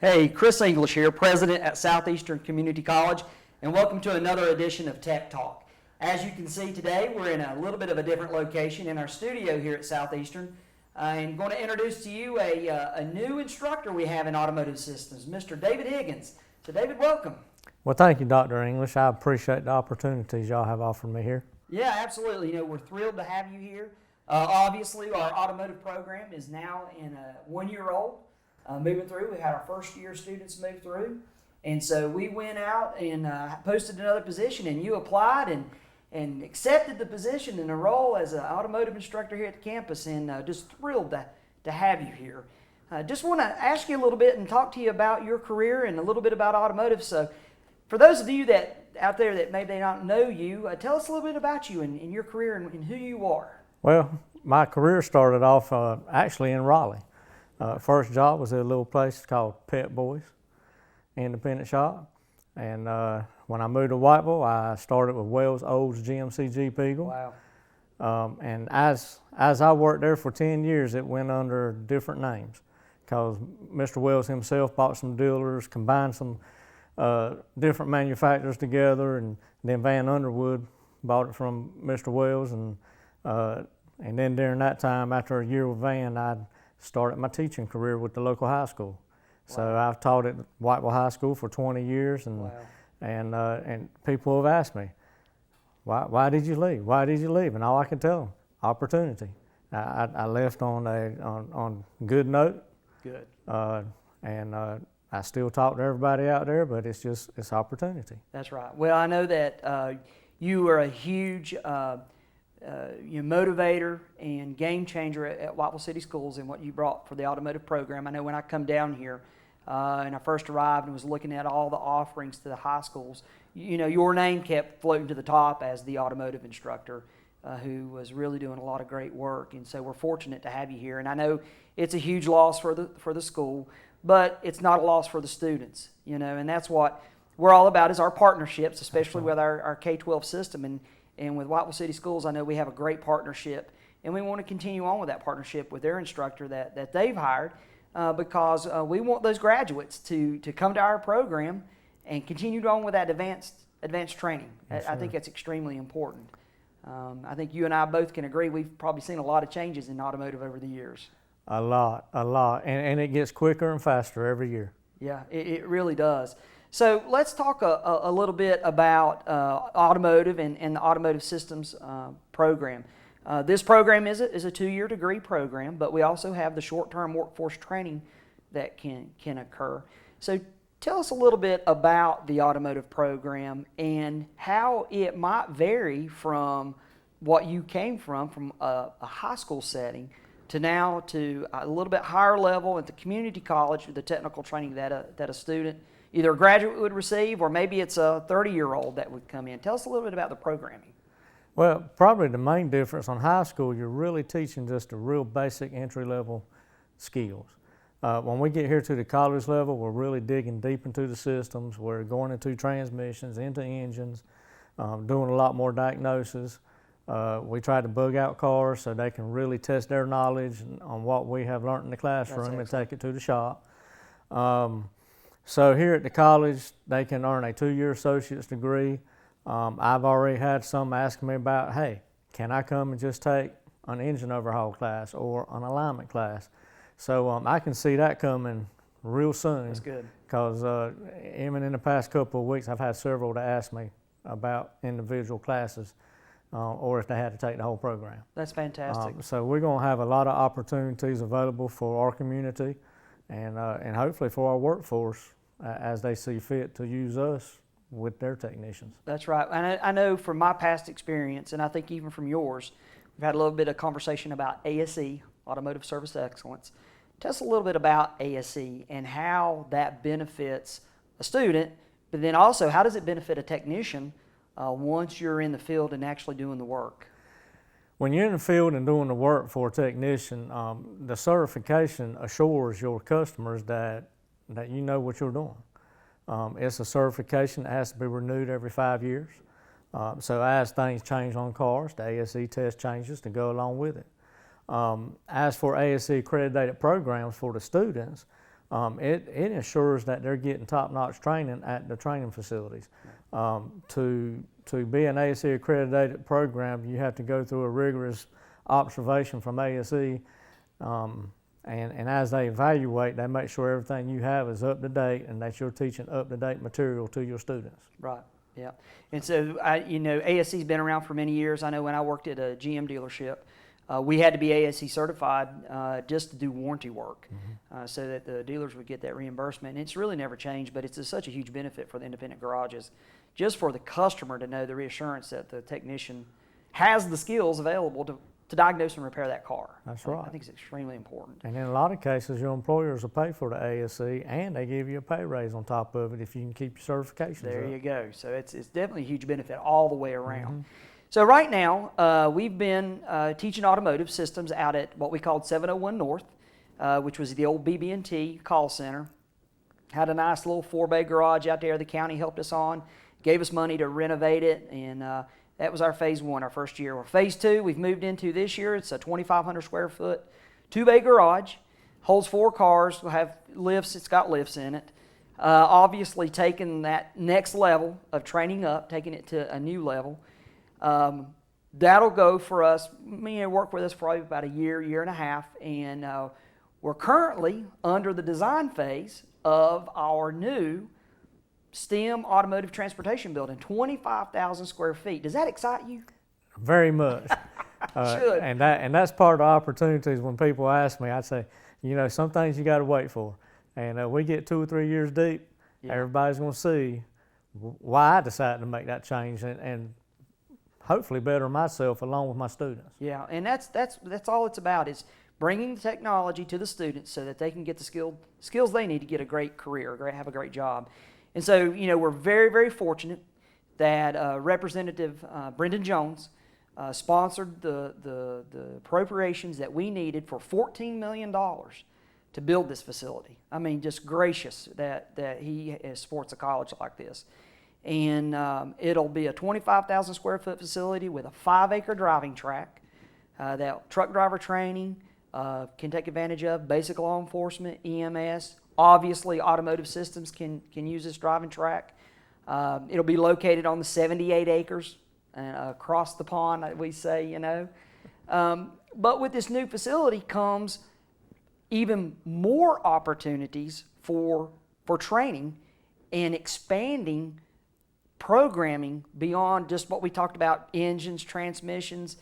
Hey, Chris English here, President at Southeastern Community College, and welcome to another edition of Tech Talk. As you can see today, we're in a little bit of a different location in our studio here at Southeastern, and going to introduce to you a new instructor we have in automotive systems, Mr. David Higgins. So David, welcome. Well, thank you, Dr. English. I appreciate the opportunities y'all have offered me here. Yeah, absolutely. We're thrilled to have you here. Obviously, our automotive program is now in a one-year-old. Moving through, we had our first year students move through, and so we went out and posted another position, and you applied and accepted the position and the role as an automotive instructor here at the campus, and just thrilled to have you here. Just want to ask you a little bit and talk to you about your career and a little bit about automotive. So for those of you that out there that maybe not know you, tell us a little bit about you and your career and who you are. Well, my career started off actually in Raleigh. First job was at a little place called Pet Boys Independent Shop, and when I moved to Whiteville, I started with Wells Olds GMC Jeep Eagle. Wow! And as I worked there for 10 years, it went under different names because Mr. Wells himself bought some dealers, combined some different manufacturers together, and then Van Underwood bought it from Mr. Wells, and then during that time, after a year with Van, I started my teaching career with the local high school. Wow. So I've taught at Whiteville High School for 20 years, and wow. and people have asked me, why did you leave? Why did you leave? And all I can tell them, opportunity. I left on a good note. Good. I still talk to everybody out there, but it's opportunity. That's right. Well, I know that you are a huge motivator and game changer at Whiteville City Schools and what you brought for the automotive program. I know when I come down here and I first arrived and was looking at all the offerings to the high schools, your name kept floating to the top as the automotive instructor who was really doing a lot of great work. And so we're fortunate to have you here. And I know it's a huge loss for the school, but it's not a loss for the students, and that's what we're all about is our partnerships, especially with our K-12 system. And with Whiteville City Schools, I know we have a great partnership, and we want to continue on with that partnership with their instructor that they've hired because we want those graduates to come to our program and continue on with that advanced training. Yes, I think that's extremely important. I think you and I both can agree we've probably seen a lot of changes in automotive over the years. A lot, and it gets quicker and faster every year. Yeah, it really does. So let's talk a little bit about automotive and the automotive systems program. This program is a 2-year degree program, but we also have the short-term workforce training that can occur. So tell us a little bit about the automotive program and how it might vary from what you came from a high school setting to now to a little bit higher level at the community college with the technical training that a student, either a graduate would receive or maybe it's a 30-year-old that would come in. Tell us a little bit about the programming. Well, probably the main difference on high school, you're really teaching just a real basic entry-level skills. When we get here to the college level, we're really digging deep into the systems. We're going into transmissions, into engines, doing a lot more diagnosis. We try to bug out cars so they can really test their knowledge on what we have learned in the classroom and take it to the shop. So here at the college, they can earn a 2-year associate's degree. I've already had some asking me about, hey, can I come and just take an engine overhaul class or an alignment class? So I can see that coming real soon. That's good. Because even in the past couple of weeks, I've had several to ask me about individual classes or if they had to take the whole program. That's fantastic. So we're going to have a lot of opportunities available for our community and hopefully for our workforce as they see fit to use us with their technicians. That's right. And I know from my past experience, and I think even from yours, we've had a little bit of conversation about ASE, Automotive Service Excellence. Tell us a little bit about ASE and how that benefits a student, but then also how does it benefit a technician once you're in the field and actually doing the work? When you're in the field and doing the work for a technician, the certification assures your customers that you know what you're doing. It's a certification that has to be renewed every 5 years. So as things change on cars, the ASE test changes to go along with it. As for ASE accredited programs for the students, it ensures that they're getting top-notch training at the training facilities. To be an ASE accredited program, you have to go through a rigorous observation from ASE, and as they evaluate, they make sure everything you have is up to date and that you're teaching up-to-date material to your students. Right. Yeah. And so, ASC's been around for many years. I know when I worked at a GM dealership, we had to be ASC certified just to do warranty work, so that the dealers would get that reimbursement. And it's really never changed, but it's such a huge benefit for the independent garages, just for the customer to know the reassurance that the technician has the skills available to diagnose and repair that car. That's right. I think it's extremely important. And in a lot of cases, your employers will pay for the ASC, and they give you a pay raise on top of it if you can keep your certifications There up. you go. So it's definitely a huge benefit all the way around. So right now, we've been teaching automotive systems out at what we called 701 North, which was the old BB&T call center. Had a nice little 4-bay garage out there the county helped us on, gave us money to renovate it, and that was our phase 1, our first year. Well, phase 2, we've moved into this year. It's a 2,500 square foot, 2-bay garage, holds 4 cars, will have lifts, it's got lifts in it. Obviously taking that next level of training up, taking it to a new level. That'll go for us, work with us for probably about a year, year and a half, and we're currently under the design phase of our new STEM automotive transportation building, 25,000 square feet. Does that excite you? Very much. Should. And that's part of the opportunities when people ask me. I say, some things you got to wait for. And we get 2 or 3 years deep, everybody's going to see why I decided to make that change and hopefully better myself along with my students. Yeah, and that's all it's about, is bringing the technology to the students so that they can get the skills they need to get a great career, have a great job. And so, we're very, very fortunate that Representative Brendan Jones sponsored the appropriations that we needed for $14 million to build this facility. I mean, just gracious that he supports a college like this. And it'll be a 25,000 square foot facility with a 5-acre driving track that truck driver training can take advantage of, basic law enforcement, EMS. Obviously, automotive systems can use this driving track. It'll be located on the 78 acres across the pond, we say, But with this new facility comes even more opportunities for training and expanding programming beyond just what we talked about, engines, transmissions.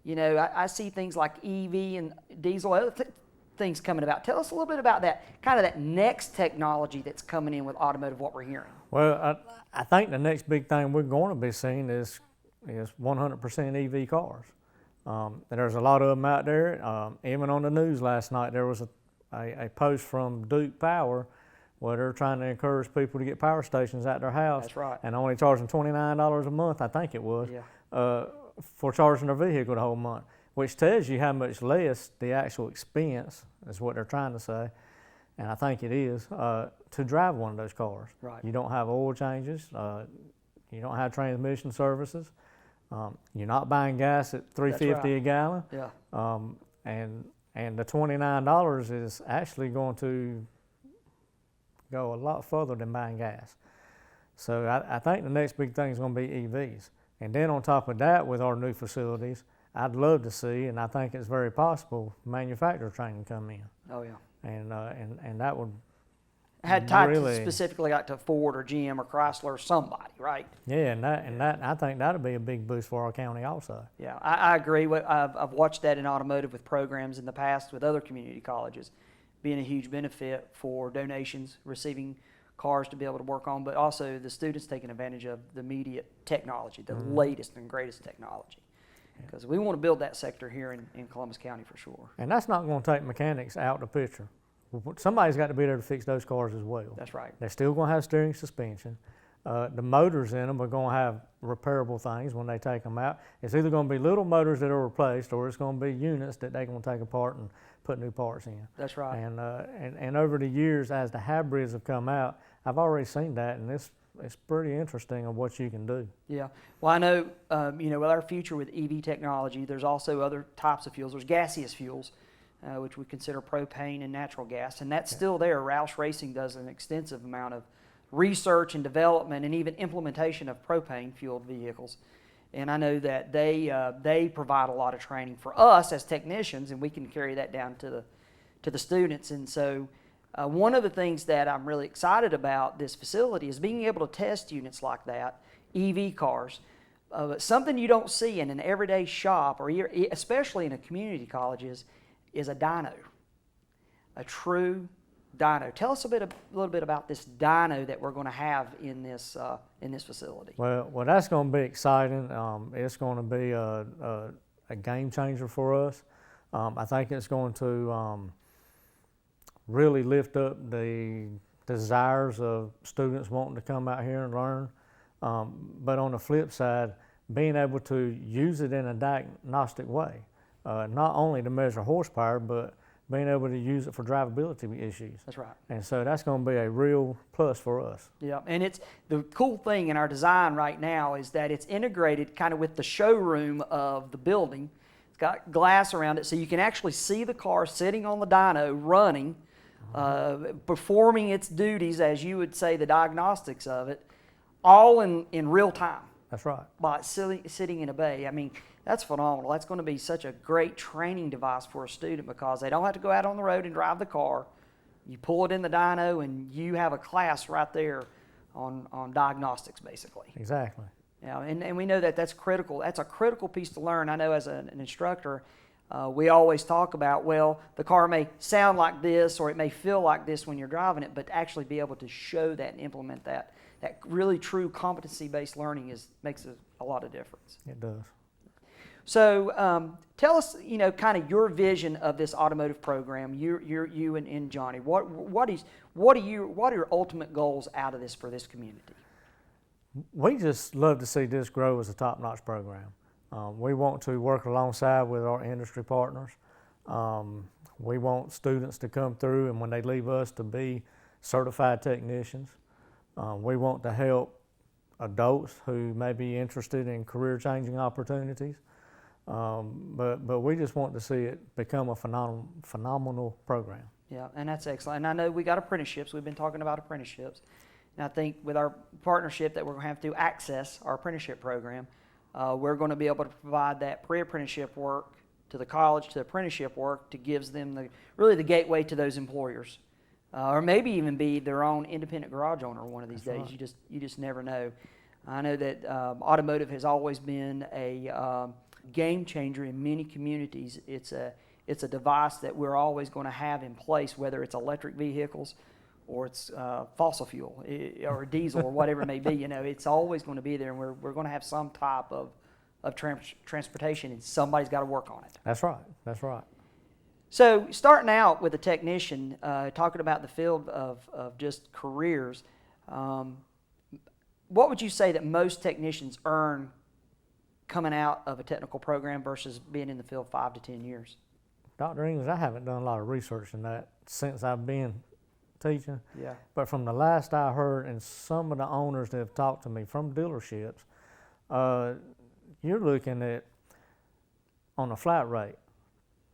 I see things like EV and diesel, other things coming about. Tell us a little bit about that, kind of that next technology that's coming in with automotive, what we're hearing. Well, I think the next big thing we're going to be seeing is 100% EV cars. There's a lot of them out there. Even on the news last night, there was a post from Duke Power where they're trying to encourage people to get power stations at their house. That's right. And only charging $29 a month, I think it was, for charging their vehicle the whole month, which tells you how much less the actual expense is what they're trying to say, and I think it is, to drive one of those cars. Right. You don't have oil changes, you don't have transmission services, you're not buying gas at $3.50 a gallon. Yeah. And the $29 is actually going to go a lot further than buying gas. So I think the next big thing is going to be EVs. And then on top of that, with our new facilities, I'd love to see, and I think it's very possible, manufacturer training come in. Oh, yeah. And that would had tied really, specifically like to Ford or GM or Chrysler or somebody, right? Yeah, and that I think that'll be a big boost for our county also. Yeah, I agree. I've watched that in automotive with programs in the past with other community colleges, being a huge benefit for donations, receiving cars to be able to work on, but also the students taking advantage of the immediate technology, the latest and greatest technology. Because we want to build that sector here in Columbus County for sure. And that's not going to take mechanics out of the picture. Somebody's got to be there to fix those cars as well. That's right. They're still going to have steering suspension. The motors in them are going to have repairable things when they take them out. It's either going to be little motors that are replaced, or it's going to be units that they're going to take apart and put new parts in. That's right. And over the years, as the hybrids have come out, I've already seen that, and it's pretty interesting of what you can do. Yeah. Well, I know, with our future with EV technology, there's also other types of fuels. There's gaseous fuels which we consider propane and natural gas, and that's still there. Roush Racing does an extensive amount of research and development and even implementation of propane-fueled vehicles. And I know that they provide a lot of training for us as technicians, and we can carry that down to the students. And so one of the things that I'm really excited about this facility is being able to test units like that, EV cars. Something you don't see in an everyday shop, or especially in a community college, is a dyno, a true dyno. Tell us a little bit about this dyno that we're going to have in this facility. Well, that's going to be exciting. It's going to be a game changer for us. I think it's going to really lift up the desires of students wanting to come out here and learn. But on the flip side, being able to use it in a diagnostic way, not only to measure horsepower, but being able to use it for drivability issues. That's right. And so that's going to be a real plus for us. Yeah, and it's the cool thing in our design right now is that it's integrated kind of with the showroom of the building. It's got glass around it, so you can actually see the car sitting on the dyno running, performing its duties, as you would say, the diagnostics of it, all in real time. That's right. By sitting in a bay. I mean, that's phenomenal. That's going to be such a great training device for a student because they don't have to go out on the road and drive the car. You pull it in the dyno and you have a class right there on diagnostics, basically. Exactly. Yeah, and we know that that's critical. That's a critical piece to learn. I know as an instructor, we always talk about, well, the car may sound like this or it may feel like this when you're driving it, but to actually be able to show that and implement that really true competency-based learning makes a lot of difference. It does. So tell us, kind of your vision of this automotive program. You and Johnny. What are your ultimate goals out of this for this community? We just love to see this grow as a top-notch program. We want to work alongside with our industry partners. We want students to come through, and when they leave us, to be certified technicians. We want to help adults who may be interested in career-changing opportunities. But we just want to see it become a phenomenal program. Yeah, and that's excellent. And I know we got apprenticeships. We've been talking about apprenticeships. And I think with our partnership that we're going to have to access our apprenticeship program, we're going to be able to provide that pre-apprenticeship work to the college, to apprenticeship work, to gives them really the gateway to those employers. Or maybe even be their own independent garage owner one of these days. Right. You just never know. I know that automotive has always been a game changer in many communities. It's a device that we're always going to have in place, whether it's electric vehicles or it's fossil fuel or diesel or whatever it may be. It's always going to be there, and we're going to have some type of transportation, and somebody's got to work on it. That's right. That's right. So starting out with a technician, talking about the field of just careers, what would you say that most technicians earn coming out of a technical program versus being in the field 5 to 10 years? Dr. Higgins, I haven't done a lot of research in that since I've been teaching. Yeah. But from the last I heard, and some of the owners that have talked to me from dealerships, you're looking at, on a flat rate,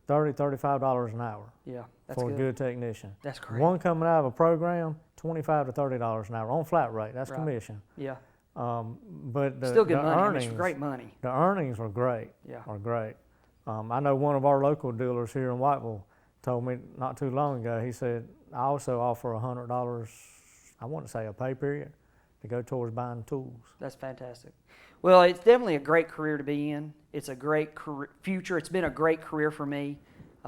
$30, $35 an hour. Yeah, that's for good. A good technician. That's great. One coming out of a program, $25 to $30 an hour on flat rate. That's right. Commission. Yeah. But still good money. Earnings, It's great money. The earnings were great. Yeah. Are great. I know one of our local dealers here in Whiteville told me not too long ago. He said, I also offer $100. I want to say a pay period to go towards buying tools. That's fantastic. Well, it's definitely a great career to be in. It's a great future. It's been a great career for me.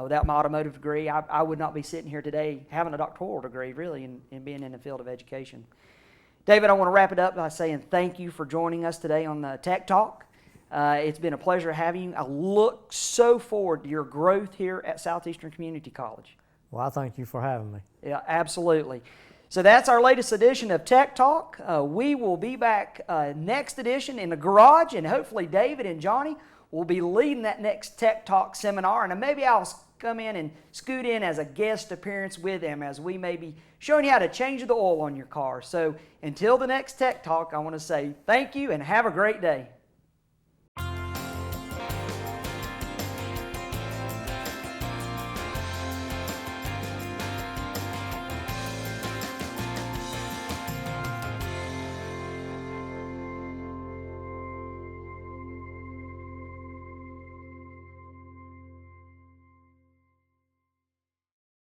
Without my automotive degree, I would not be sitting here today having a doctoral degree, really, and being in the field of education. David, I want to wrap it up by saying thank you for joining us today on the Tech Talk. It's been a pleasure having you. I look so forward to your growth here at Southeastern Community College. Well, I thank you for having me. Yeah, absolutely. So that's our latest edition of Tech Talk. We will be back next edition in the garage, and hopefully David and Johnny will be leading that next Tech Talk seminar, and maybe I'll come in and scoot in as a guest appearance with them as we may be showing you how to change the oil on your car. So until the next Tech Talk, I want to say thank you and have a great day.